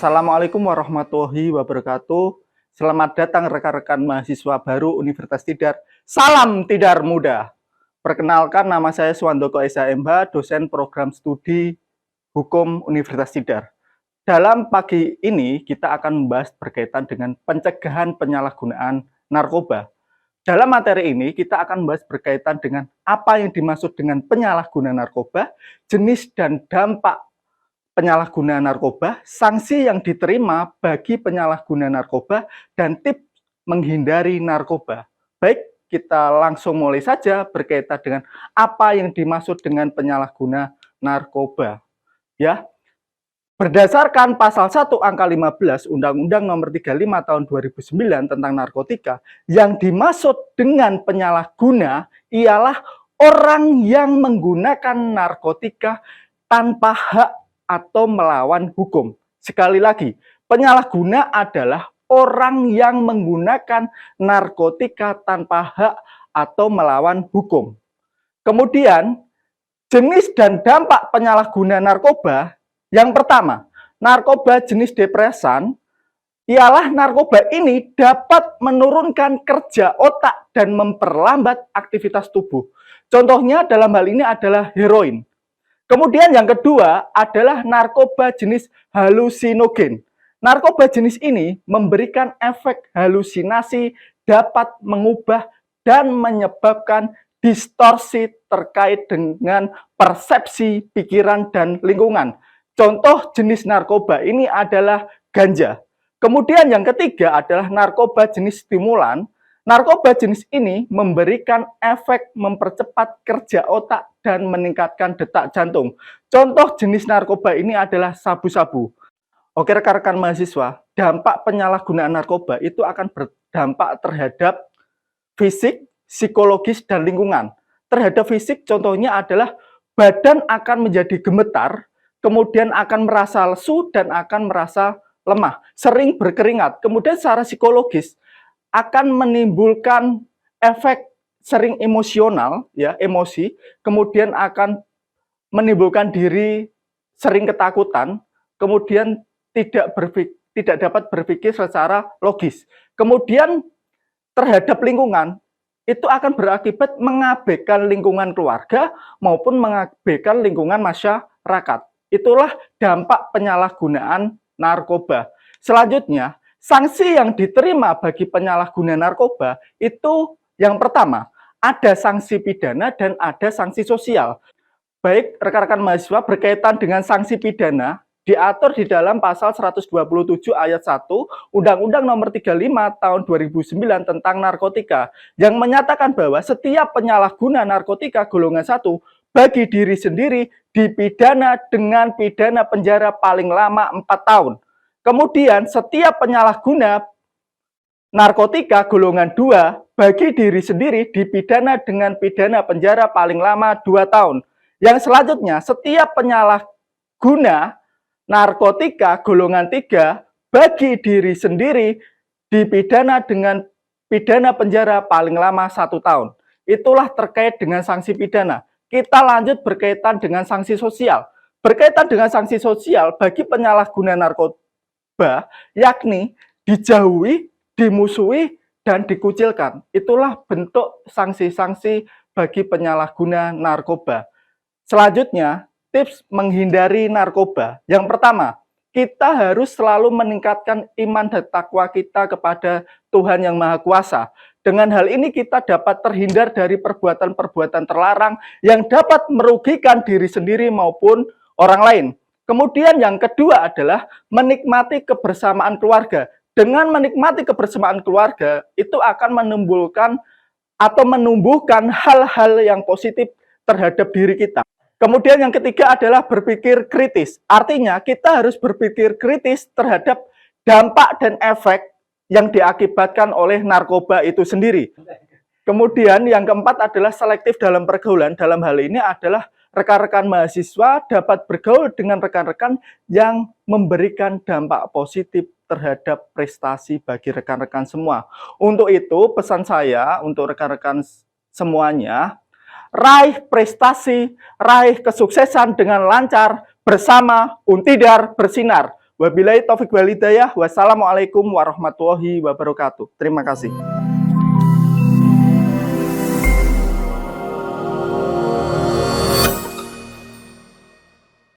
Assalamualaikum warahmatullahi wabarakatuh. Selamat datang rekan-rekan mahasiswa baru Universitas Tidar. Salam Tidar Muda. Perkenalkan, nama saya Suwandoko Esa MH, dosen program studi Hukum Universitas Tidar. Dalam pagi ini kita akan membahas berkaitan dengan pencegahan penyalahgunaan narkoba. Dalam materi ini kita akan membahas berkaitan dengan apa yang dimaksud dengan penyalahgunaan narkoba, jenis dan dampak penyalahgunaan narkoba, sanksi yang diterima bagi penyalahgunaan narkoba, dan tips menghindari narkoba. Baik, kita langsung mulai saja berkaitan dengan apa yang dimaksud dengan penyalahguna narkoba. Ya, berdasarkan pasal 1 angka 15 Undang-Undang Nomor 35 Tahun 2009 tentang narkotika, yang dimaksud dengan penyalahguna ialah orang yang menggunakan narkotika tanpa hak atau melawan hukum. Sekali lagi, penyalahguna adalah orang yang menggunakan narkotika tanpa hak atau melawan hukum. Kemudian, jenis dan dampak penyalahguna narkoba. Yang pertama, narkoba jenis depresan ialah narkoba ini dapat menurunkan kerja otak dan memperlambat aktivitas tubuh. Contohnya dalam hal ini adalah heroin. Kemudian yang kedua adalah narkoba jenis halusinogen. Narkoba jenis ini memberikan efek halusinasi, dapat mengubah dan menyebabkan distorsi terkait dengan persepsi, pikiran, dan lingkungan. Contoh jenis narkoba ini adalah ganja. Kemudian yang ketiga adalah narkoba jenis stimulan. Narkoba jenis ini memberikan efek mempercepat kerja otak dan meningkatkan detak jantung. Contoh jenis narkoba ini adalah sabu-sabu. Oke rekan-rekan mahasiswa, dampak penyalahgunaan narkoba itu akan berdampak terhadap fisik, psikologis, dan lingkungan. Terhadap fisik contohnya adalah badan akan menjadi gemetar, kemudian akan merasa lesu dan akan merasa lemah, sering berkeringat. Kemudian secara psikologis akan menimbulkan efek sering emosional, ya, emosi, kemudian akan menimbulkan diri sering ketakutan, kemudian tidak dapat berpikir secara logis. Kemudian terhadap lingkungan, itu akan berakibat mengabaikan lingkungan keluarga maupun mengabaikan lingkungan masyarakat. Itulah dampak penyalahgunaan narkoba. Selanjutnya, sanksi yang diterima bagi penyalahguna narkoba itu yang pertama, ada sanksi pidana dan ada sanksi sosial. Baik, rekan-rekan mahasiswa, berkaitan dengan sanksi pidana, diatur di dalam pasal 127 ayat 1 Undang-Undang Nomor 35 Tahun 2009 tentang narkotika, yang menyatakan bahwa setiap penyalahguna narkotika golongan 1 bagi diri sendiri dipidana dengan pidana penjara paling lama 4 tahun. Kemudian setiap penyalahguna narkotika golongan 2 bagi diri sendiri dipidana dengan pidana penjara paling lama 2 tahun. Yang selanjutnya, setiap penyalahguna narkotika golongan 3 bagi diri sendiri dipidana dengan pidana penjara paling lama 1 tahun. Itulah terkait dengan sanksi pidana. Kita lanjut berkaitan dengan sanksi sosial. Berkaitan dengan sanksi sosial bagi penyalahguna narkotika, yakni dijauhi, dimusuhi, dan dikucilkan. Itulah bentuk sanksi-sanksi bagi penyalahguna narkoba. Selanjutnya, tips menghindari narkoba. Yang pertama, kita harus selalu meningkatkan iman dan takwa kita kepada Tuhan Yang Maha Kuasa. Dengan hal ini kita dapat terhindar dari perbuatan-perbuatan terlarang yang dapat merugikan diri sendiri maupun orang lain. Kemudian yang kedua adalah menikmati kebersamaan keluarga. Dengan menikmati kebersamaan keluarga, itu akan menimbulkan atau menumbuhkan hal-hal yang positif terhadap diri kita. Kemudian yang ketiga adalah berpikir kritis. Artinya kita harus berpikir kritis terhadap dampak dan efek yang diakibatkan oleh narkoba itu sendiri. Kemudian yang keempat adalah selektif dalam pergaulan. Dalam hal ini adalah rekan-rekan mahasiswa dapat bergaul dengan rekan-rekan yang memberikan dampak positif terhadap prestasi bagi rekan-rekan semua. Untuk itu, pesan saya untuk rekan-rekan semuanya, raih prestasi, raih kesuksesan dengan lancar bersama Untidar Bersinar. Wabillahi taufik wal hidayah. Wassalamualaikum warahmatullahi wabarakatuh. Terima kasih.